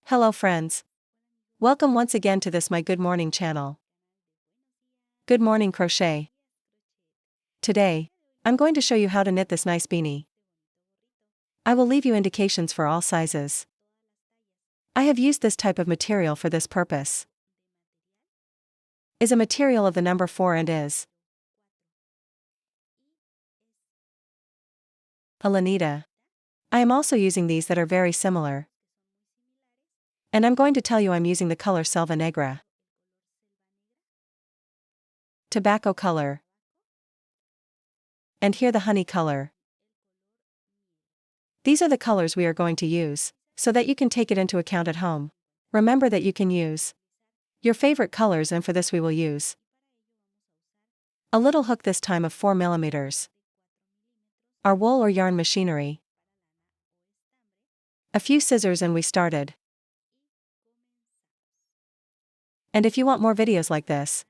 Hello friends. Welcome once again to this my Good Morning channel. Good morning crochet. Today, I'm going to show you how to knit this nice beanie. I will leave you indications for all sizes. I have used this type of material for this purpose. Is a material of the number 4 and is a lanita. I am also using these that are very similar. And I'm going to tell you I'm using the color Selva Negra. Tobacco color. And here the honey color. These are the colors we are going to use, so that you can take it into account at home. Remember that you can use your favorite colors, and for this we will use a little hook, this time of 4 mm, our wool or yarn machinery, a few scissors, and we started. And if you want more videos like this,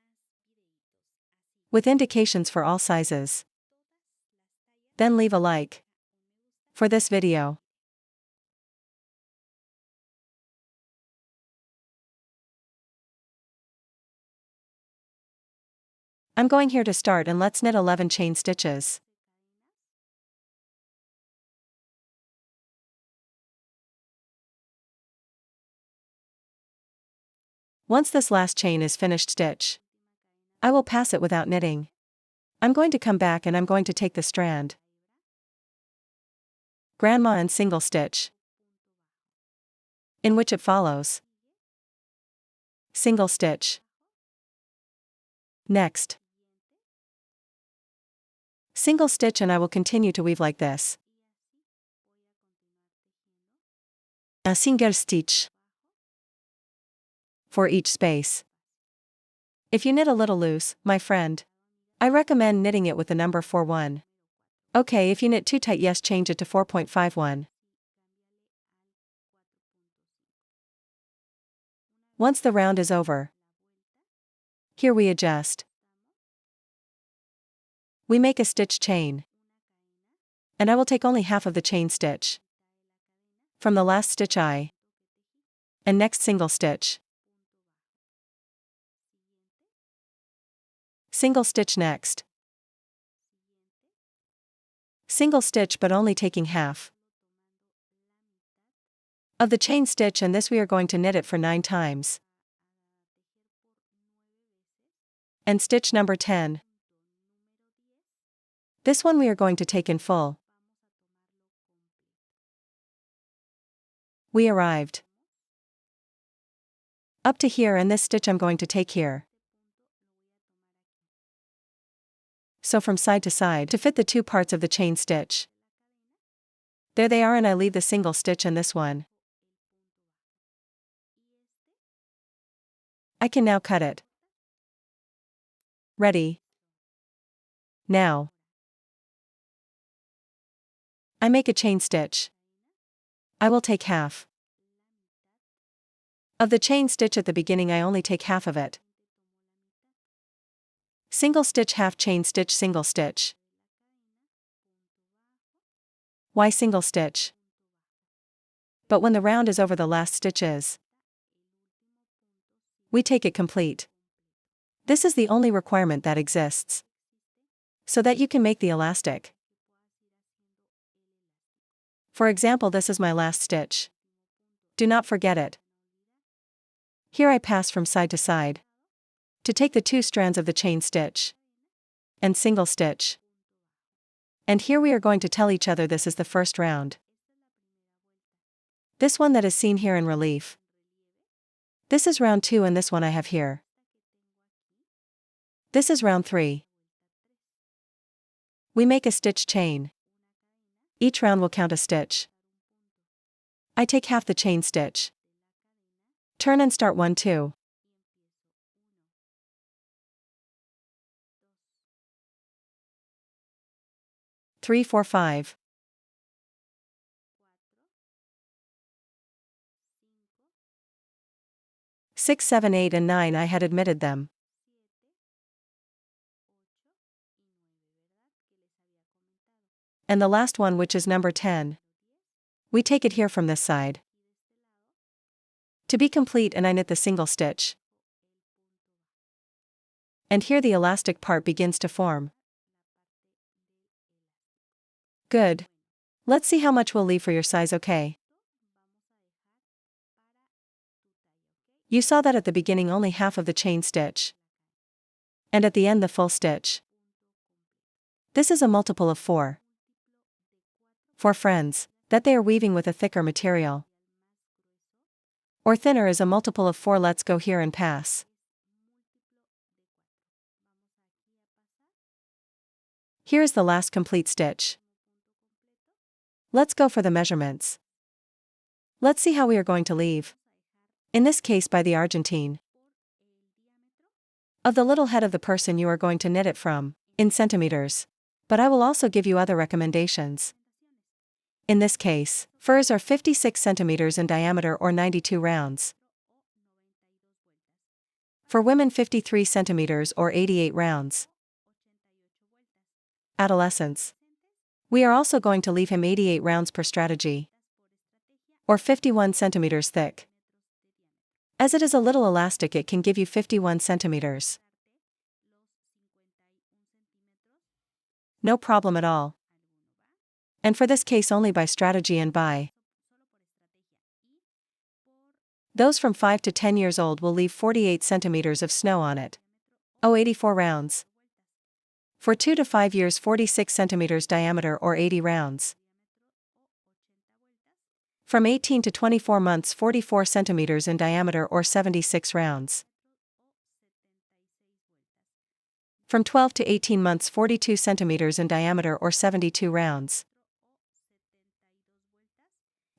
with indications for all sizes, then leave a like for this video. I'm going here to start, and let's knit 11 chain stitches. Once this last chain is finished stitch, I will pass it without knitting. I'm going to come back and I'm going to take the strand, grandma, and single stitch, in which it follows. Single stitch. Next, single stitch, and I will continue to weave like this. A single stitch for each space. If you knit a little loose, my friend, I recommend knitting it with the number 4 1. Okay, if you knit too tight, yes, change it to 4.51. Once the round is over, here we adjust. We make a stitch chain, and I will take only half of the chain stitch from the last stitch and next single stitch. Single stitch next. Single stitch, but only taking half of the chain stitch, and this we are going to knit it for 9 times. And stitch number 10. This one we are going to take in full. We arrived up to here, and this stitch I'm going to take here. So from side to side to fit the 2 parts of the chain stitch. There they are, and I leave the single stitch and this one. I can now cut it. Ready. Now, I make a chain stitch. I will take half of the chain stitch at the beginning. I only take half of it. Single stitch, half chain stitch, single stitch. Why single stitch? But when the round is over, the last stitch is, we take it complete. This is the only requirement that exists, so that you can make the elastic. For example, this is my last stitch. Do not forget it. Here I pass from side to side to take the 2 strands of the chain stitch and single stitch. And here we are going to tell each other this is the first round. This one that is seen here in relief, this is round 2, and this one I have here, this is round 3. We make a stitch chain. Each round will count a stitch. I take half the chain stitch, turn and start 1 2. 3 4 5. 6 7 8 and 9. I had admitted them. And the last one, which is number 10. We take it here from this side. to be complete, and I knit the single stitch. And here the elastic part begins to form. Good. Let's see how much we'll leave for your size, okay? You saw that at the beginning only half of the chain stitch. And at the end the full stitch. This is a multiple of 4. For friends, that they are weaving with a thicker material. Or thinner is a multiple of 4. Let's go here and pass. Here is the last complete stitch. Let's go for the measurements. Let's see how we are going to leave. In this case by the Argentine. Of the little head of the person you are going to knit it from, in centimeters. But I will also give you other recommendations. In this case, furs are 56 centimeters in diameter or 92 rounds. For women 53 centimeters or 88 rounds. Adolescents. We are also going to leave him 88 rounds per strategy. Or 51 centimeters thick. As it is a little elastic, it can give you 51 centimeters. No problem at all. And for this case only by strategy and by. Those from 5 to 10 years old will leave 48 centimeters of snow on it. 84 rounds. For 2 to 5 years 46 centimeters diameter or 80 rounds. From 18 to 24 months 44 centimeters in diameter or 76 rounds. From 12 to 18 months 42 centimeters in diameter or 72 rounds.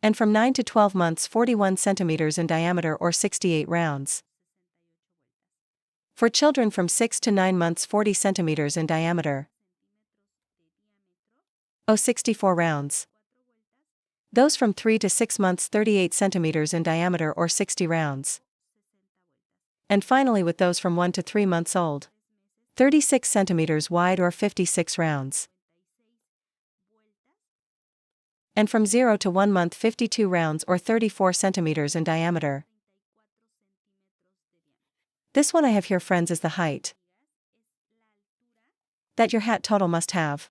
And from 9 to 12 months 41 centimeters in diameter or 68 rounds. For children from 6 to 9 months 40 centimeters in diameter. 64 rounds. Those from 3 to 6 months 38 centimeters in diameter or 60 rounds. And finally with those from 1 to 3 months old. 36 centimeters wide or 56 rounds. And from 0 to 1 month 52 rounds or 34 centimeters in diameter. This one I have here, friends, is the height that your hat total must have.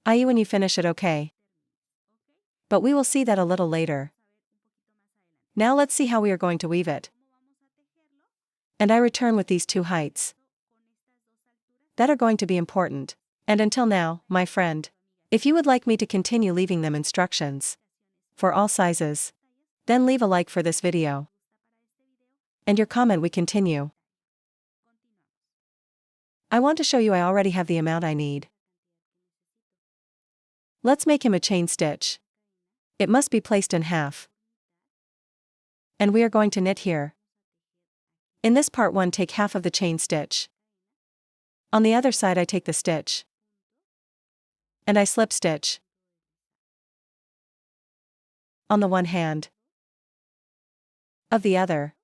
I.e. when you finish it, okay? But we will see that a little later. Now let's see how we are going to weave it. And I return with these 2 heights that are going to be important. And until now, my friend, if you would like me to continue leaving them instructions for all sizes, then leave a like for this video. And your comment, we continue. I want to show you I already have the amount I need. Let's make him a chain stitch. It must be placed in half. And we are going to knit here. In this part 1, take half of the chain stitch. On the other side I take the stitch. And I slip stitch. On the one hand. Of the other.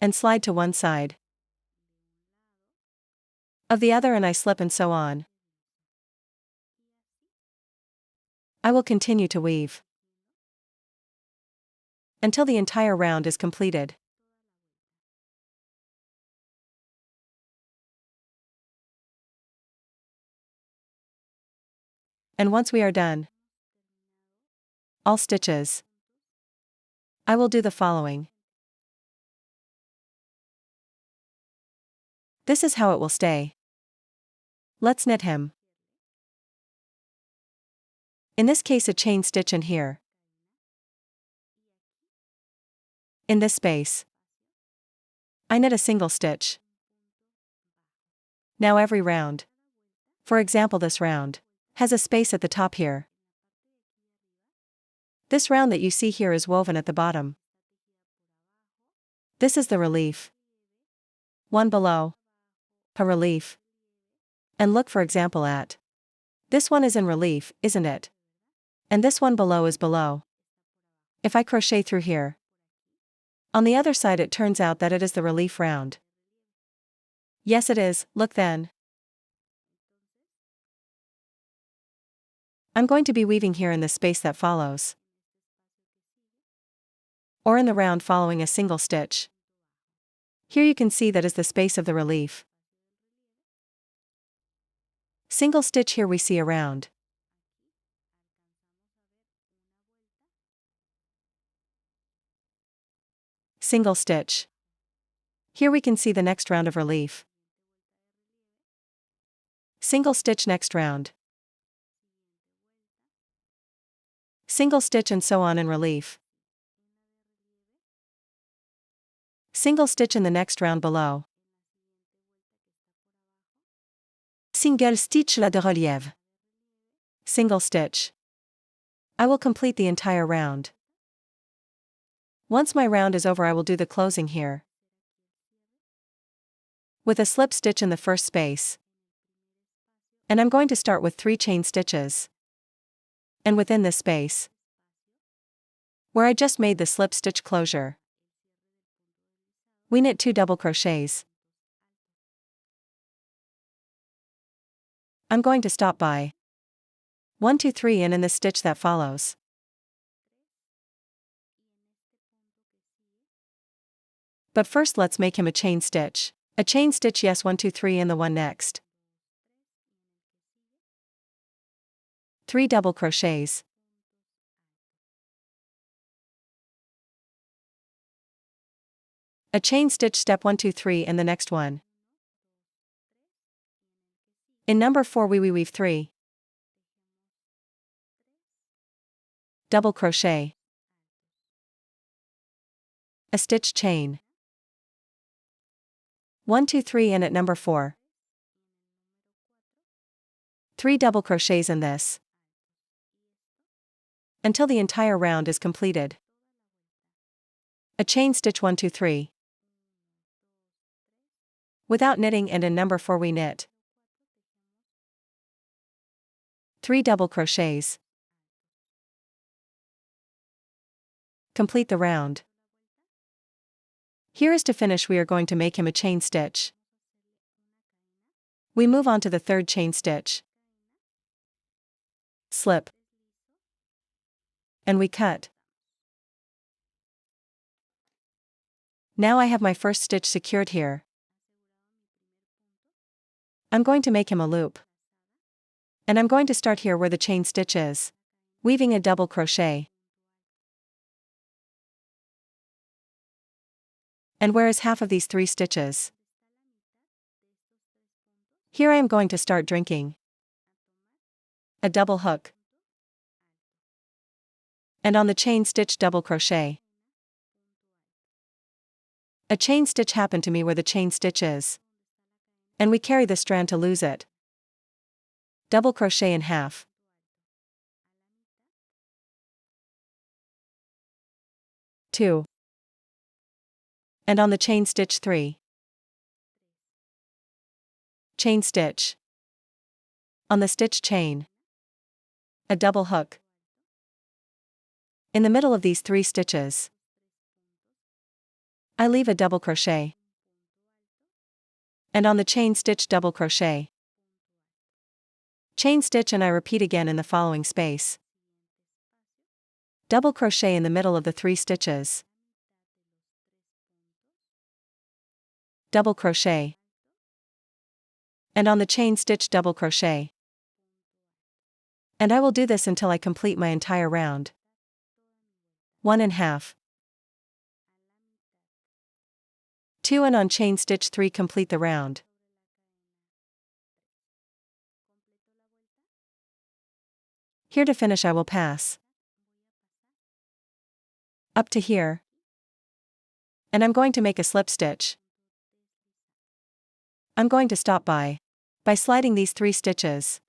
And slide to one side. Of the other, and I slip, and so on. I will continue to weave. Until the entire round is completed. And once we are done, all stitches, I will do the following. This is how it will stay. Let's knit him. In this case, a chain stitch in here. In this space, I knit a single stitch. Now every round, for example this round, has a space at the top here. This round that you see here is woven at the bottom. This is the relief. One below. A relief. And look, for example, at this one is in relief, isn't it? And this one below is below. If I crochet through here, on the other side it turns out that it is the relief round. Yes, it is. Look then. I'm going to be weaving here in the space that follows. or in the round following a single stitch. Here you can see that is the space of the relief. Single stitch, here we see a round. Single stitch. Here we can see the next round of relief. Single stitch, next round. Single stitch, and so on in relief. Single stitch in the next round below. Single stitch la de relief. Single stitch. I will complete the entire round. Once my round is over, I will do the closing here. With a slip stitch in the first space. And I'm going to start with 3 chain stitches. And within this space, where I just made the slip stitch closure, we knit 2 double crochets. I'm going to stop by 1, 2, 3 and in the stitch that follows. But first let's make him a chain stitch. A chain stitch, yes, 1, 2, 3 and the one next. 3 double crochets. A chain stitch, step 1, 2, 3 and the next one. In number 4 we weave 3 double crochet, a stitch chain, 1, 2, 3 and at number 4, 3 double crochets in this, until the entire round is completed. A chain stitch, 1, 2, 3. Without knitting, and in number 4 we knit 3 double crochets. Complete the round. Here is to finish, we are going to make him a chain stitch. We move on to the third chain stitch. Slip. And we cut. Now I have my first stitch secured here. I'm going to make him a loop. And I'm going to start here where the chain stitch is, weaving a double crochet. And where is half of these 3 stitches? Here I am going to start drinking a double hook. And on the chain stitch, double crochet. A chain stitch happened to me where the chain stitch is. And we carry the strand to lose it. Double crochet in half. 2. And on the chain stitch 3. Chain stitch. On the stitch chain, a double hook. In the middle of these 3 stitches, I leave a double crochet. And on the chain stitch, double crochet. Chain stitch, and I repeat again in the following space. Double crochet in the middle of the 3 stitches. Double crochet. And on the chain stitch, double crochet. And I will do this until I complete my entire round. 1 and half. 2 and on chain stitch 3 complete the round. Here to finish I will pass. Up to here. And I'm going to make a slip stitch. I'm going to stop by sliding these 3 stitches.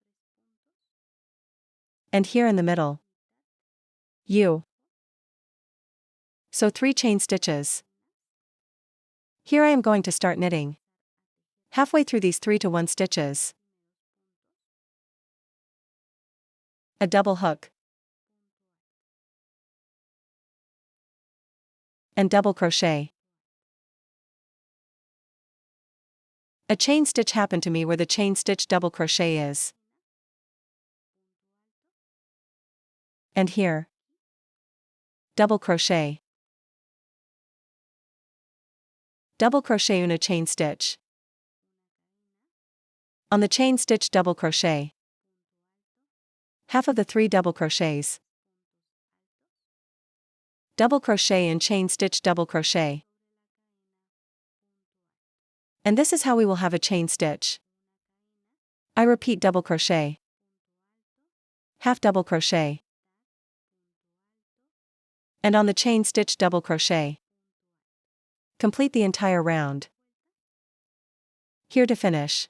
And here in the middle. So 3 chain stitches. Here I am going to start knitting. Halfway through these 3 to 1 stitches. A double hook. And double crochet. A chain stitch happened to me where the chain stitch double crochet is. And here. Double crochet. Double crochet una chain stitch. On the chain stitch double crochet. Half of the 3 double crochets. Double crochet and chain stitch double crochet. And this is how we will have a chain stitch. I repeat, double crochet. Half double crochet. And on the chain stitch double crochet. Complete the entire round. Here to finish.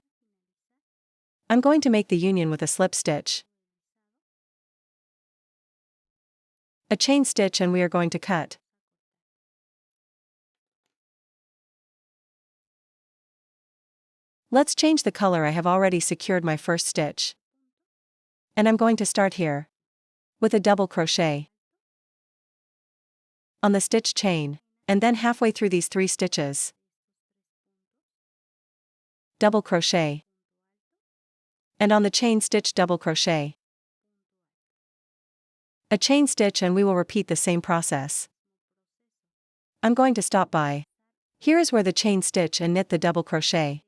I'm going to make the union with a slip stitch, a chain stitch, and we are going to cut. Let's change the color. I have already secured my first stitch. And I'm going to start here with a double crochet on the stitch chain, and then halfway through these 3 stitches. Double crochet. And on the chain stitch double crochet. A chain stitch, and we will repeat the same process. I'm going to stop by. Here is where the chain stitch and knit the double crochet.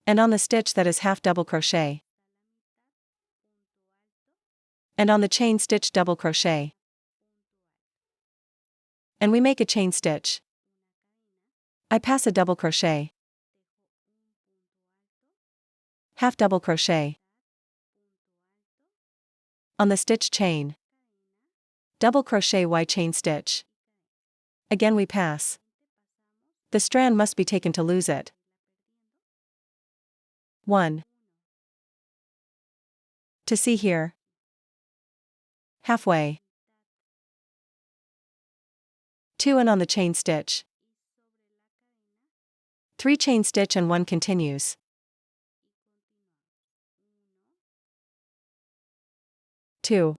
And on the stitch that is half double crochet. And on the chain stitch double crochet. And we make a chain stitch. I pass a double crochet. Half double crochet. On the stitch chain. Double crochet Y chain stitch. Again we pass. The strand must be taken to lose it. 1. To see here. Halfway. 2 and on the chain stitch. 3 chain stitch and 1 continues. 2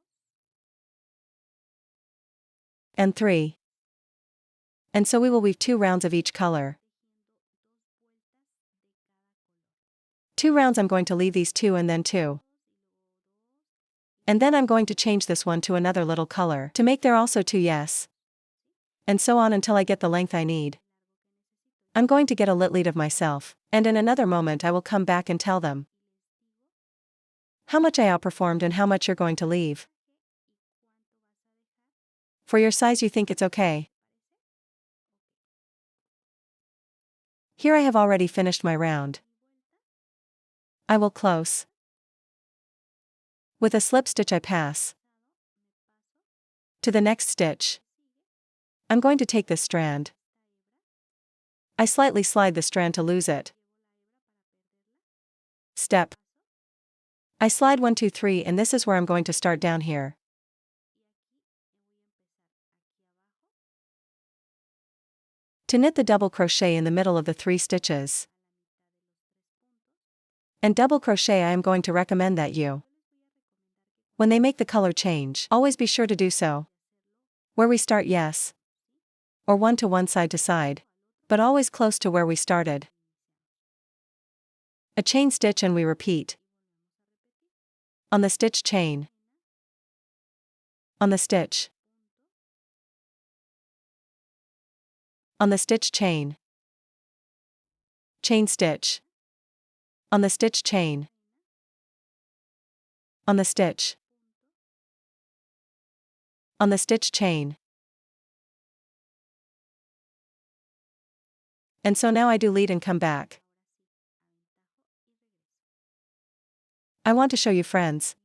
and 3. And so we will weave 2 rounds of each color. 2 rounds. I'm going to leave these 2 and then 2. And then I'm going to change this one to another little color to make there also 2, yes. And so on until I get the length I need. I'm going to get a little lead of myself, and in another moment I will come back and tell them how much I outperformed and how much you're going to leave. For your size, you think it's okay. Here I have already finished my round. I will close. With a slip stitch I pass to the next stitch. I'm going to take this strand. I slightly slide the strand to lose it. Step. I slide 1, 2, 3, and this is where I'm going to start down here. To knit the double crochet in the middle of the 3 stitches. And double crochet, I am going to recommend that you, when they make the color change, always be sure to do so. Where we start, yes. Or 1 to 1 side to side. But always close to where we started. A chain stitch and we repeat. On the stitch chain. On the stitch. On the stitch chain. Chain stitch. On the stitch chain. On the stitch. On the stitch chain. And so now I do lead and come back. I want to show you, friends,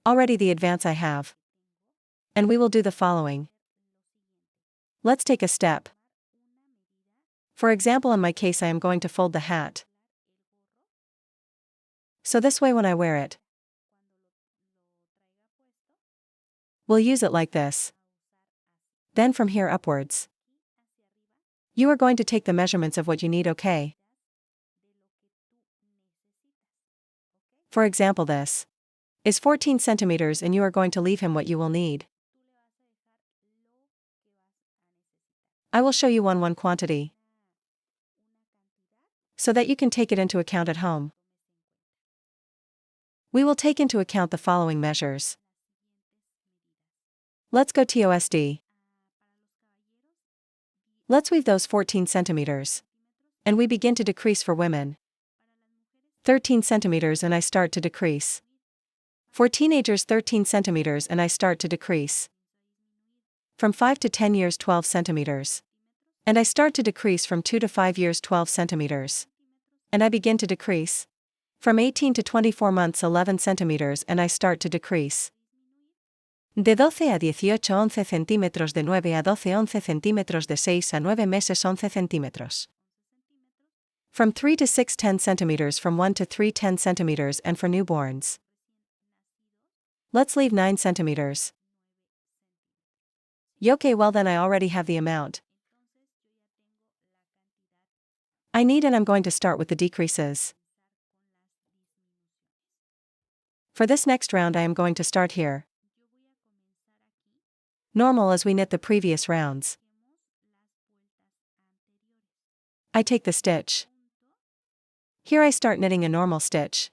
already the advance I have. And we will do the following. Let's take a step. For example, in my case, I am going to fold the hat. So this way when I wear it, we'll use it like this. Then from here upwards, you are going to take the measurements of what you need, okay? For example, this is 14 centimeters and you are going to leave him what you will need. I will show you one quantity, so that you can take it into account at home. We will take into account the following measures. Let's go TOSD. Let's weave those 14 centimeters. And we begin to decrease for women. 13 centimeters and I start to decrease. For teenagers 13 centimeters and I start to decrease. From 5 to 10 years 12 centimeters. And I start to decrease from 2 to 5 years 12 centimeters. And I begin to decrease. From 18 to 24 months 11 centimeters and I start to decrease. De 12 a 18 11 centímetros, de 9 a 12 11 centímetros, de 6 a 9 meses 11 centímetros. From 3 to 6 10 centimeters, from 1 to 3 10 centimeters, and for newborns. Let's leave 9 centimeters. Okay, well then I already have the amount I need and I'm going to start with the decreases. For this next round I am going to start here. Normal as we knit the previous rounds. I take the stitch. Here I start knitting a normal stitch.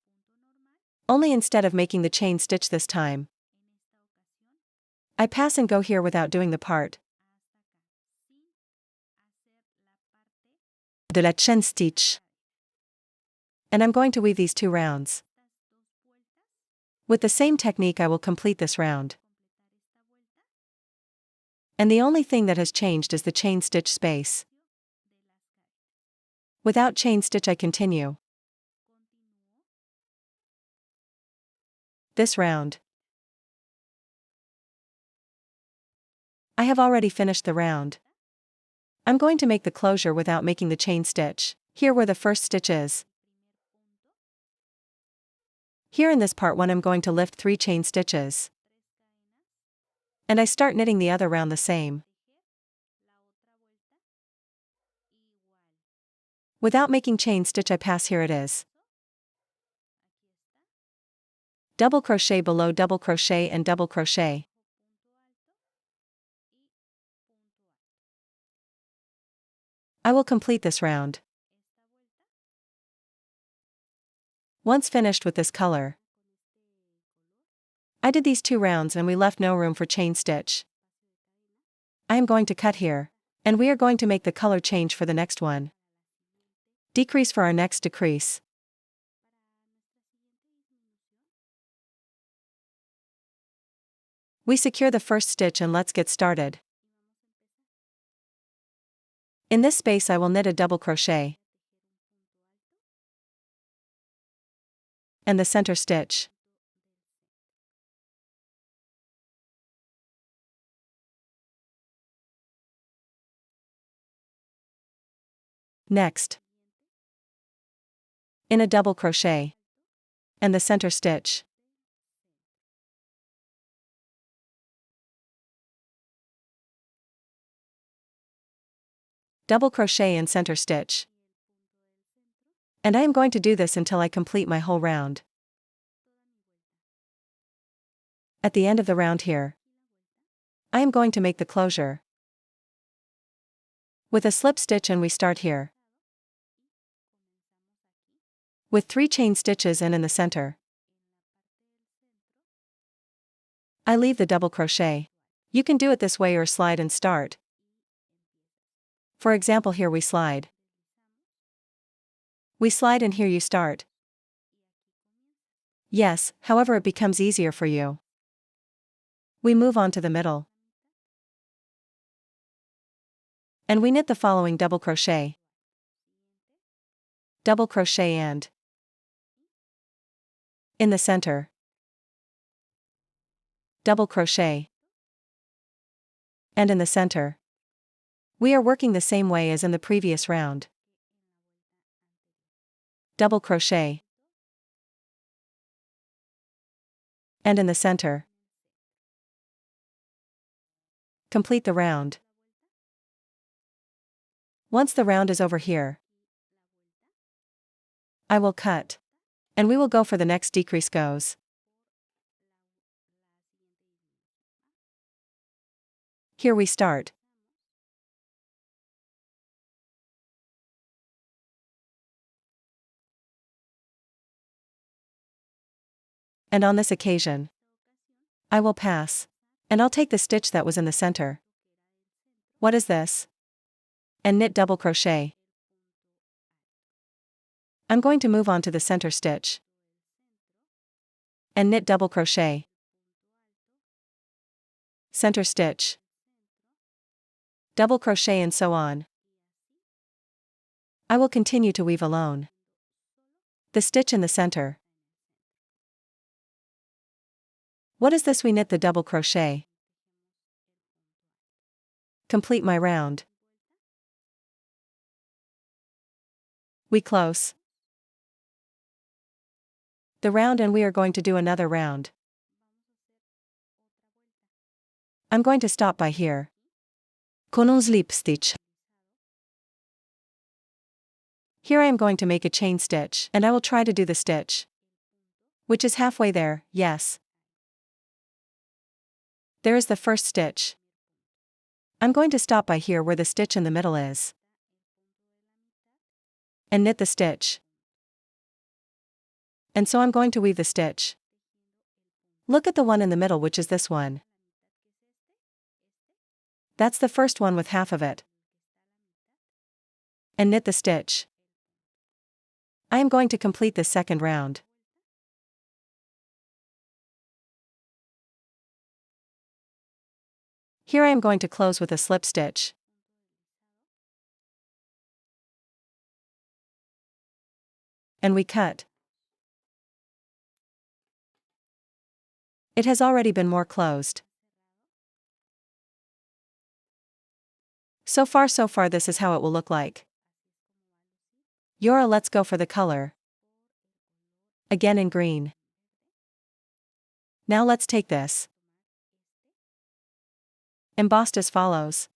Only instead of making the chain stitch this time, I pass and go here without doing the part de la chaîne stitch. And I'm going to weave these 2 rounds. With the same technique I will complete this round. And the only thing that has changed is the chain stitch space. Without chain stitch I continue this round. I have already finished the round. I'm going to make the closure without making the chain stitch, here where the first stitch is. Here in this part 1 I'm going to lift 3 chain stitches. And I start knitting the other round the same. Without making chain stitch I pass, here it is. Double crochet below, double crochet and double crochet. I will complete this round. Once finished with this color, I did these 2 rounds and we left no room for chain stitch. I am going to cut here, and we are going to make the color change for the next one. Decrease for our next decrease. We secure the first stitch and let's get started. In this space I will knit a double crochet. And the center stitch. Next, in a double crochet. And the center stitch. Double crochet and center stitch. And I am going to do this until I complete my whole round. At the end of the round here, I am going to make the closure with a slip stitch, and we start here with 3 chain stitches and in the center I leave the double crochet. You can do it this way or slide and start. For example, here we slide. We slide and here you start. Yes, however it becomes easier for you. We move on to the middle. And we knit the following double crochet. Double crochet and in the center. Double crochet. And in the center. We are working the same way as in the previous round. Double crochet. And in the center. Complete the round. Once the round is over here, I will cut. And we will go for the next decrease goes. Here we start. And on this occasion, I will pass. And I'll take the stitch that was in the center. What is this? and knit double crochet. I'm going to move on to the center stitch and knit double crochet. Center stitch, double crochet, and so on. I will continue to weave alone the stitch in the center. What is this? We knit the double crochet. Complete my round. We close the round and we are going to do another round. I'm going to stop by here. Con un slip stitch. Here I am going to make a chain stitch, and I will try to do the stitch, which is halfway there. Yes. There is the first stitch. I'm going to stop by here where the stitch in the middle is, and knit the stitch. And so I'm going to weave the stitch. Look at the one in the middle, which is this one. That's the first one with half of it. And knit the stitch. I am going to complete this second round. Here I am going to close with a slip stitch. And we cut. It has already been more closed. So far, this is how it will look like. Yora, let's go for the color. Again in green. Now let's take this. Embossed as follows.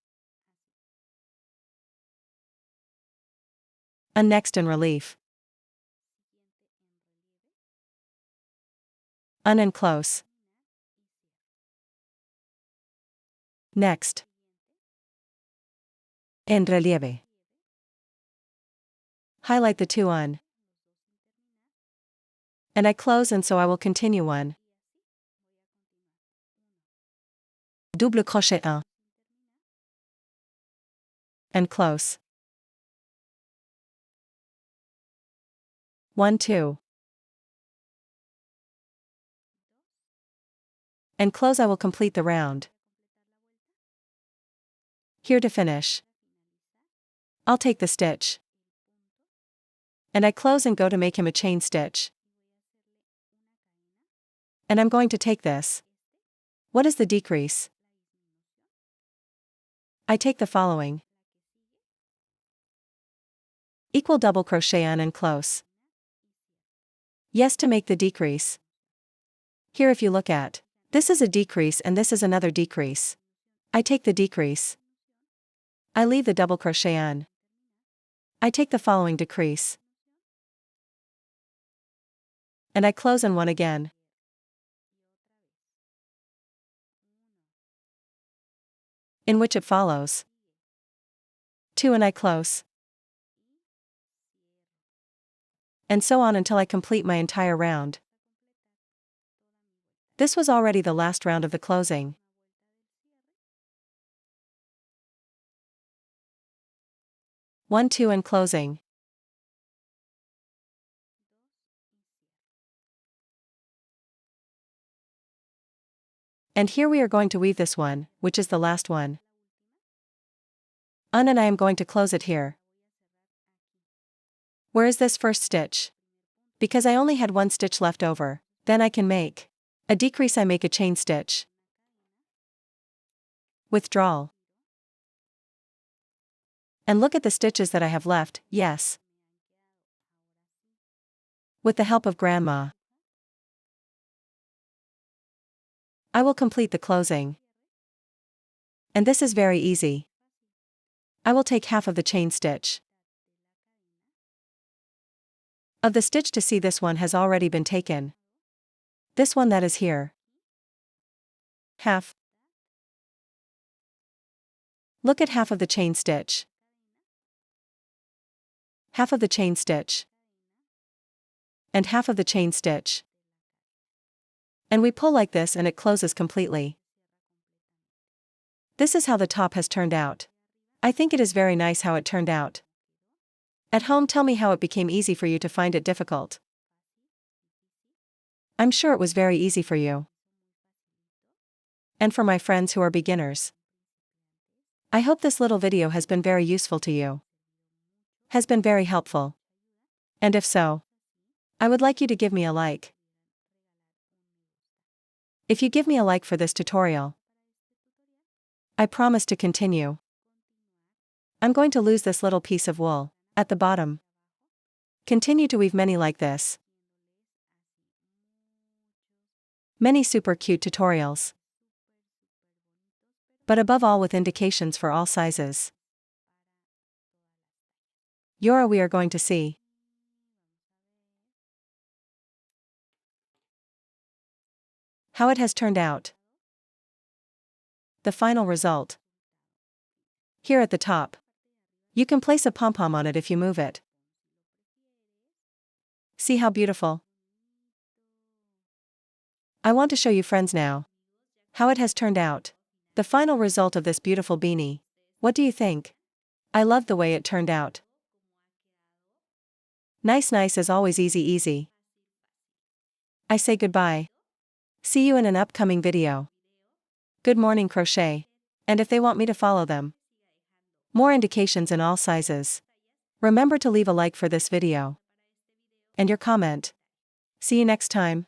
And next in relief. And close. Next. En relieve. Highlight the two on. And I close, and so I will continue one. Double crochet 1. And close. 1, 2. And close. I will complete the round. Here to finish. I'll take the stitch. And I close and go to make him a chain stitch. And I'm going to take this. What is the decrease? I take the following. Equal double crochet on and close. Yes, to make the decrease. Here if you look at, this is a decrease and this is another decrease. I take the decrease. I leave the double crochet on. I take the following decrease. And I close on one again. In which it follows. 2 and I close. And so on until I complete my entire round. This was already the last round of the closing. One, 2 and closing. And here we are going to weave this one, which is the last one. And I am going to close it here. Where is this first stitch? Because I only had one stitch left over, then I can make a decrease. I make a chain stitch. Withdrawal. And look at the stitches that I have left. Yes. With the help of Grandma, I will complete the closing. And this is very easy. I will take half of the chain stitch. Of the stitch to see, this one has already been taken. This one that is here. Half. Look at half of the chain stitch. Half of the chain stitch. And half of the chain stitch. And we pull like this and it closes completely. This is how the top has turned out. I think it is very nice how it turned out. At home, tell me how it became easy for you to find it difficult. I'm sure it was very easy for you. And for my friends who are beginners. I hope this little video has been very useful to you. Has been very helpful. And if so, I would like you to give me a like. If you give me a like for this tutorial, I promise to continue. I'm going to lose this little piece of wool at the bottom. Continue to weave many like this. Many super cute tutorials. But above all with indications for all sizes. Yora, we are going to see how it has turned out. The final result. Here at the top. You can place a pom-pom on it if you move it. See how beautiful? I want to show you friends now how it has turned out. The final result of this beautiful beanie. What do you think? I love the way it turned out. Nice as always, easy. I say goodbye. See you in an upcoming video. Good morning crochet. And if they want me to follow them. More indications in all sizes. Remember to leave a like for this video. And your comment. See you next time.